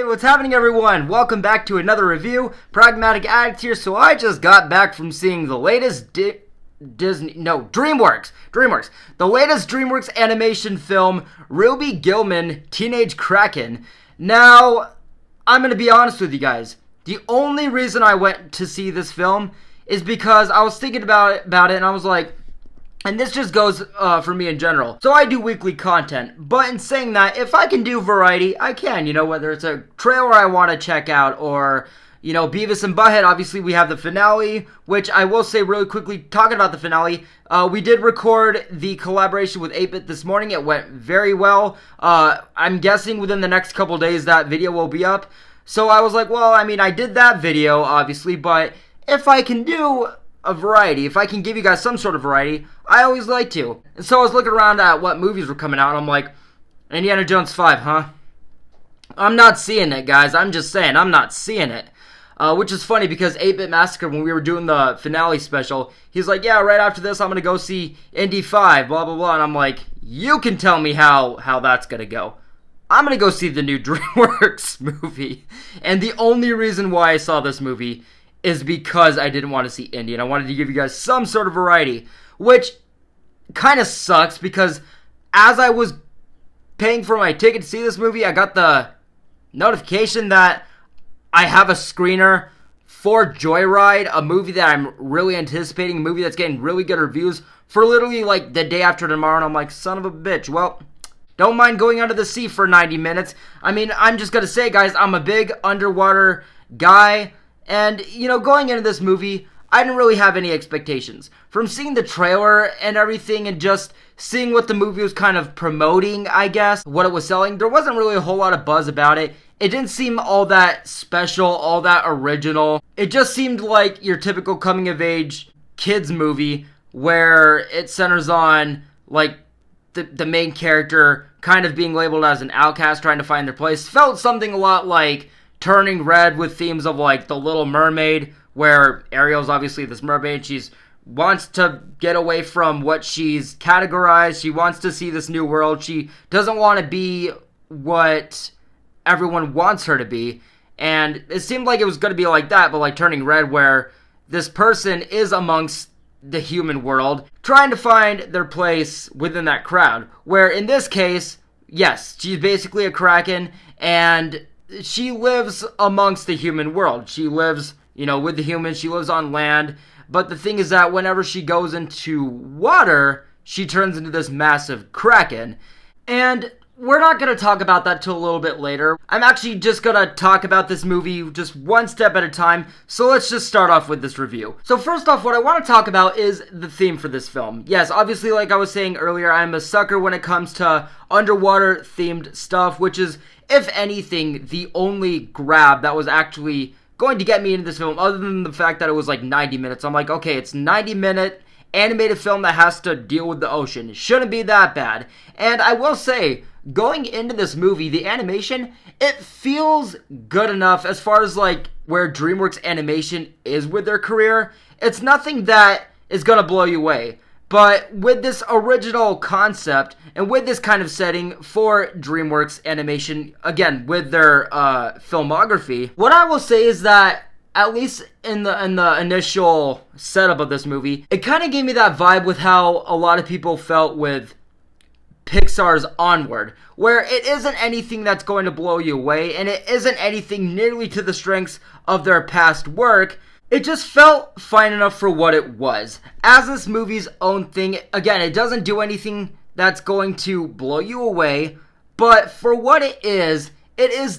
what's happening, everyone? Welcome back to another review. Pragmatic Addict here. So I just got back from seeing the latest Dreamworks. The latest Dreamworks animation film, Gillman, Teenage Kraken. Now, I'm going to be honest with you guys. The only reason I went to see this film is because I was thinking about it and I was like, and this just goes for me in general. So I do weekly content, but in saying that, if I can do variety, I can. You know, whether it's a trailer I want to check out or, you know, Beavis and Butthead. Obviously, we have the finale, which I will say really quickly, talking about the finale, we did record the collaboration with 8-Bit this morning. It went very well. I'm guessing within the next couple days that video will be up. So I was like, well, I mean, I did that video, obviously, but if I can do a variety, if I can give you guys some sort of variety, I always like to. And so I was looking around at what movies were coming out, and I'm like, Indiana Jones 5, huh? I'm not seeing it, guys. I'm just saying, I'm not seeing it. Which is funny because 8-Bit Massacre, when we were doing the finale special, he's like, yeah, right after this, I'm going to go see Indy 5, blah, blah, blah. And I'm like, you can tell me how that's going to go. I'm going to go see the new Dreamworks movie. And the only reason why I saw this movie is because I didn't want to see Indy, and I wanted to give you guys some sort of variety, which kind of sucks because as I was paying for my ticket to see this movie, I got the notification that I have a screener for Joyride, a movie that I'm really anticipating, a movie that's getting really good reviews, for literally like the day after tomorrow, and I'm like, son of a bitch. Well, don't mind going under the sea for 90 minutes. I mean, I'm just going to say, guys, I'm a big underwater guy. And, you know, going into this movie, I didn't really have any expectations. From seeing the trailer and everything and just seeing what the movie was kind of promoting, I guess, what it was selling, there wasn't really a whole lot of buzz about it. It didn't seem all that special, all that original. It just seemed like your typical coming-of-age kids movie where it centers on, like, the main character kind of being labeled as an outcast trying to find their place. Felt something a lot like Turning Red, with themes of like The Little Mermaid, where Ariel's obviously this mermaid. She wants to get away from what she's categorized. She wants to see this new world. She doesn't want to be what everyone wants her to be. And it seemed like it was going to be like that, but like Turning Red, where this person is amongst the human world, trying to find their place within that crowd. Where in this case, yes, she's basically a Kraken, and she lives amongst the human world. She lives, you know, with the humans. She lives on land. But the thing is that whenever she goes into water, she turns into this massive Kraken. And we're not going to talk about that till a little bit later. I'm actually just going to talk about this movie just one step at a time. So let's just start off with this review. So first off, what I want to talk about is the theme for this film. Yes, obviously, like I was saying earlier, I'm a sucker when it comes to underwater themed stuff, which is, if anything, the only grab that was actually going to get me into this film, other than the fact that it was like 90 minutes. I'm like, okay, it's 90-minute animated film that has to deal with the ocean. It shouldn't be that bad. And I will say, going into this movie, the animation, it feels good enough as far as like where DreamWorks animation is with their career. It's nothing that is going to blow you away. But with this original concept and with this kind of setting for DreamWorks animation, again, with their filmography, what I will say is that at least in the initial setup of this movie, it kind of gave me that vibe with how a lot of people felt with Pixar's Onward, where it isn't anything that's going to blow you away, and it isn't anything nearly to the strengths of their past work. It just felt fine enough for what it was. As this movie's own thing, again, it doesn't do anything that's going to blow you away, but for what it is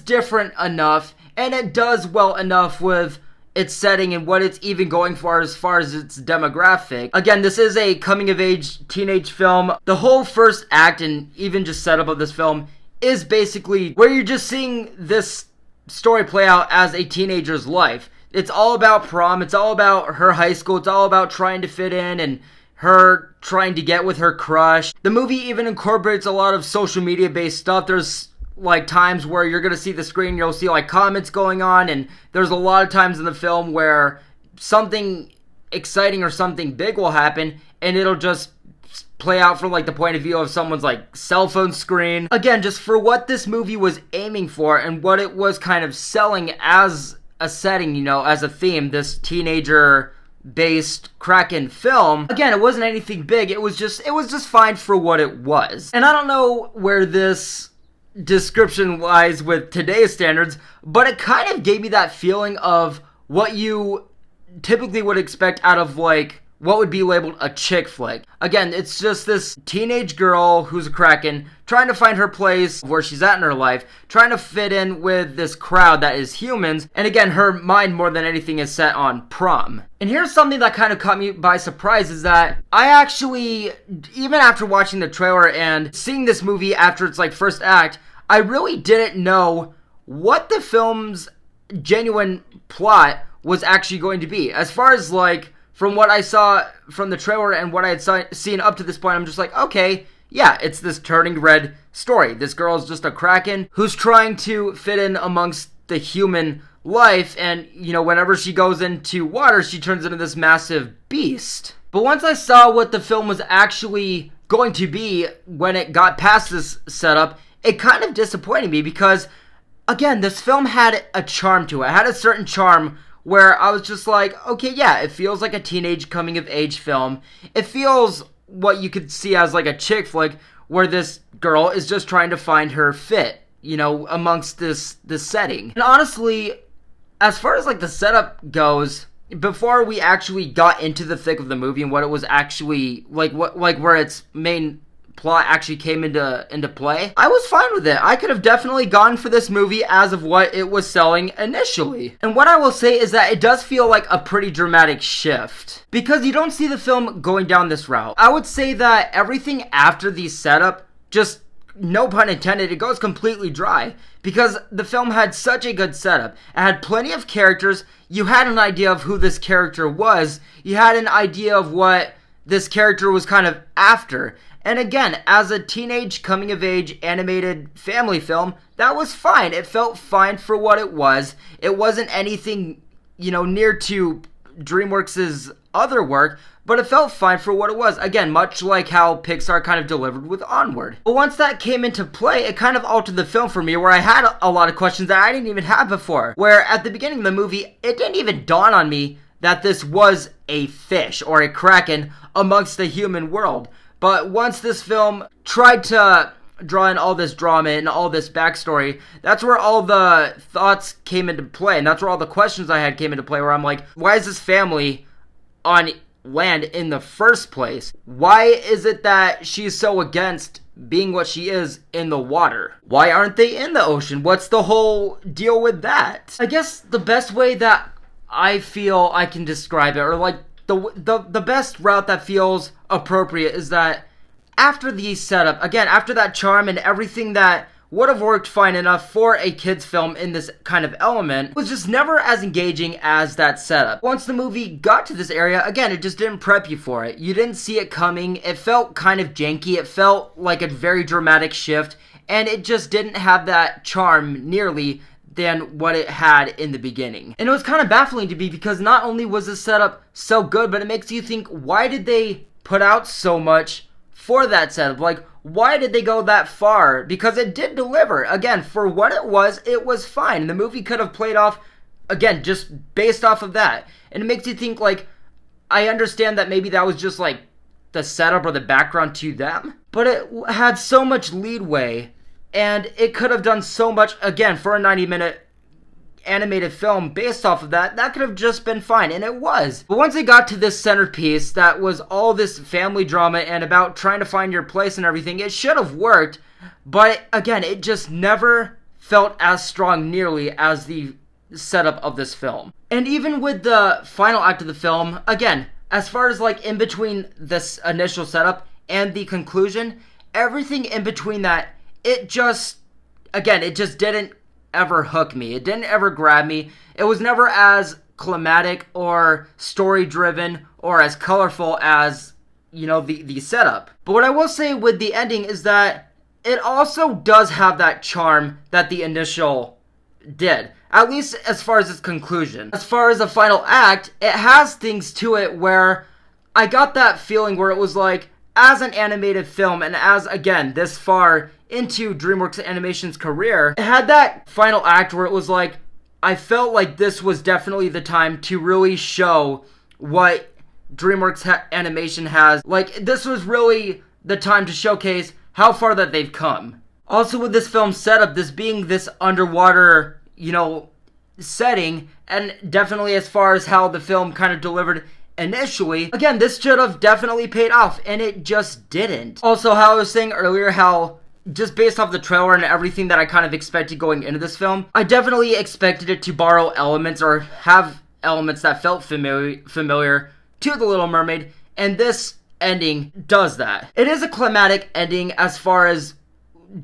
different enough, and it does well enough with its setting and what it's even going for as far as its demographic. Again, this is a coming-of-age teenage film. The whole first act and even just setup of this film is basically where you're just seeing this story play out as a teenager's life. It's all about prom, it's all about her high school, it's all about trying to fit in and her trying to get with her crush. The movie even incorporates a lot of social media based stuff. There's like times where you're going to see the screen, you'll see like comments going on, and there's a lot of times in the film where something exciting or something big will happen and it'll just play out from like the point of view of someone's like cell phone screen. Again, just for what this movie was aiming for and what it was kind of selling as a setting, you know, as a theme, this teenager based Kraken film. Again, it wasn't anything big. It was just fine for what it was. And I don't know where this description lies with today's standards, but it kind of gave me that feeling of what you typically would expect out of like what would be labeled a chick flick. Again, it's just this teenage girl who's a Kraken trying to find her place where she's at in her life, trying to fit in with this crowd that is humans, and again, her mind more than anything is set on prom. And here's something that kind of caught me by surprise is that I actually, even after watching the trailer and seeing this movie after its like first act, I really didn't know what the film's genuine plot was actually going to be. As far as like, from what I saw from the trailer and what I had seen up to this point, I'm just like, okay, yeah, it's this turning red story. This girl is just a Kraken who's trying to fit in amongst the human life, and, you know, whenever she goes into water, she turns into this massive beast. But once I saw what the film was actually going to be when it got past this setup, it kind of disappointed me because, again, this film had a charm to it. It had a certain charm where I was just like, okay, yeah, it feels like a teenage coming-of-age film. It feels what you could see as like a chick flick, where this girl is just trying to find her fit, you know, amongst this setting. And honestly, as far as like the setup goes, before we actually got into the thick of the movie and what it was actually like, where its main plot actually came into play, I was fine with it. I could have definitely gone for this movie as of what it was selling initially. And what I will say is that it does feel like a pretty dramatic shift, because you don't see the film going down this route. I would say that everything after the setup, just no pun intended, it goes completely dry, because the film had such a good setup. It had plenty of characters. You had an idea of who this character was. You had an idea of what this character was kind of after. And again, as a teenage coming-of-age animated family film, that was fine. It felt fine for what it was. It wasn't anything, you know, near to DreamWorks' other work, but it felt fine for what it was. Again, much like how Pixar kind of delivered with Onward. But once that came into play, it kind of altered the film for me, where I had a lot of questions that I didn't even have before. Where at the beginning of the movie, it didn't even dawn on me that this was a fish or a Kraken amongst the human world. But once this film tried to draw in all this drama and all this backstory, that's where all the thoughts came into play. And that's where all the questions I had came into play, where I'm like, why is this family on land in the first place? Why is it that she's so against being what she is in the water? Why aren't they in the ocean? What's the whole deal with that? I guess the best way that I feel I can describe it, or like the best route that feels appropriate, is that after the setup, again, after that charm and everything that would have worked fine enough for a kid's film in this kind of element, was just never as engaging as that setup. Once the movie got to this area, again, it just didn't prep you for it. You didn't see it coming. It felt kind of janky. It felt like a very dramatic shift, and it just didn't have that charm nearly than what it had in the beginning. And it was kind of baffling to me, because not only was the setup so good, but it makes you think, why did they put out so much for that setup? Like, why did they go that far? Because it did deliver. Again, for what it was fine. And the movie could have played off, again, just based off of that. And it makes you think, like, I understand that maybe that was just like the setup or the background to them, but it had so much leadway. And it could have done so much, again, for a 90-minute animated film based off of that. That could have just been fine, and it was. But once it got to this centerpiece that was all this family drama and about trying to find your place and everything, it should have worked. But again, it just never felt as strong nearly as the setup of this film. And even with the final act of the film, again, as far as like in between this initial setup and the conclusion, everything in between that, it just didn't ever hook me. It didn't ever grab me. It was never as climatic or story-driven or as colorful as, you know, the setup. But what I will say with the ending is that it also does have that charm that the initial did. At least as far as its conclusion. As far as the final act, it has things to it where I got that feeling where it was like, as an animated film and as, again, this far into DreamWorks Animation's career, it had that final act where it was like, I felt like this was definitely the time to really show what DreamWorks Animation has. Like, this was really the time to showcase how far that they've come. Also, with this film setup, this being this underwater, setting, and definitely as far as how the film kind of delivered initially, again, this should have definitely paid off, and it just didn't. Also, how I was saying earlier, how just based off the trailer and everything that I kind of expected going into this film, I definitely expected it to borrow elements or have elements that felt familiar to The Little Mermaid, and this ending does that. It is a climatic ending as far as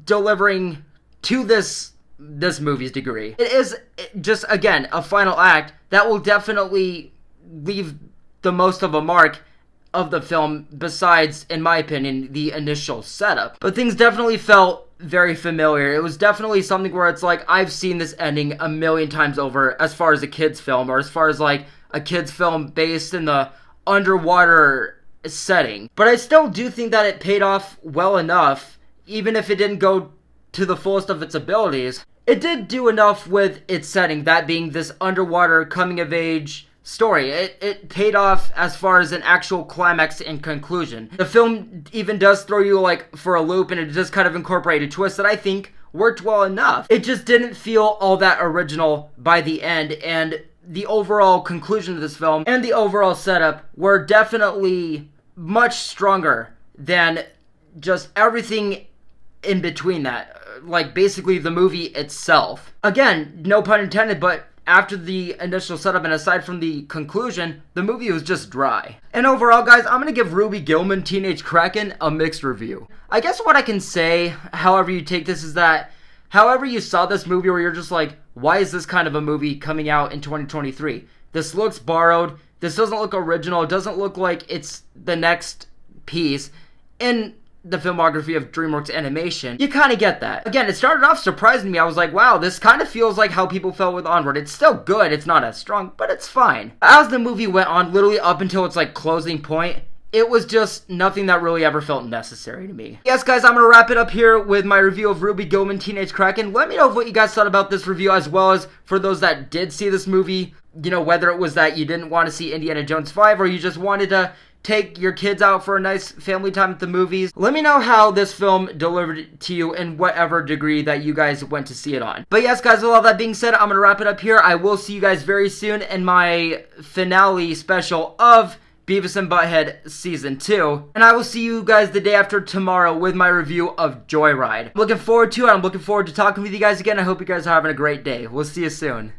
delivering to this movie's degree. It is just, again, a final act that will definitely leave the most of a mark of the film, besides, in my opinion, the initial setup. But things definitely felt very familiar. It was definitely something where it's like, I've seen this ending a million times over as far as a kid's film, or as far as like a kid's film based in the underwater setting. But I still do think that it paid off well enough, even if it didn't go to the fullest of its abilities. It did do enough with its setting, that being this underwater coming-of-age story. It paid off as far as an actual climax and conclusion. The film even does throw you like for a loop, and it does kind of incorporate a twist that I think worked well enough. It just didn't feel all that original by the end, and the overall conclusion of this film and the overall setup were definitely much stronger than just everything in between that. Like basically the movie itself. Again, no pun intended, but after the initial setup and aside from the conclusion, the movie was just dry. And overall, guys, I'm going to give Ruby Gillman Teenage Kraken a mixed review. I guess what I can say, however you take this, is that however you saw this movie where you're just like, why is this kind of a movie coming out in 2023? This looks borrowed. This doesn't look original. It doesn't look like it's the next piece in the filmography of DreamWorks Animation. You kind of get that. Again, it started off surprising me. I was like, wow, this kind of feels like how people felt with Onward. It's still good. It's not as strong, but it's fine. As the movie went on, literally up until its like closing point, it was just nothing that really ever felt necessary to me. Yes, guys, I'm gonna wrap it up here with my review of Ruby Gillman Teenage Kraken. Let me know what you guys thought about this review, as well as for those that did see this movie, whether it was that you didn't want to see Indiana Jones 5 or you just wanted to take your kids out for a nice family time at the movies. Let me know how this film delivered to you in whatever degree that you guys went to see it on. But yes, guys, with all that being said, I'm going to wrap it up here. I will see you guys very soon in my finale special of Beavis and Butthead Season 2. And I will see you guys the day after tomorrow with my review of Joyride. I'm looking forward to it. I'm looking forward to talking with you guys again. I hope you guys are having a great day. We'll see you soon.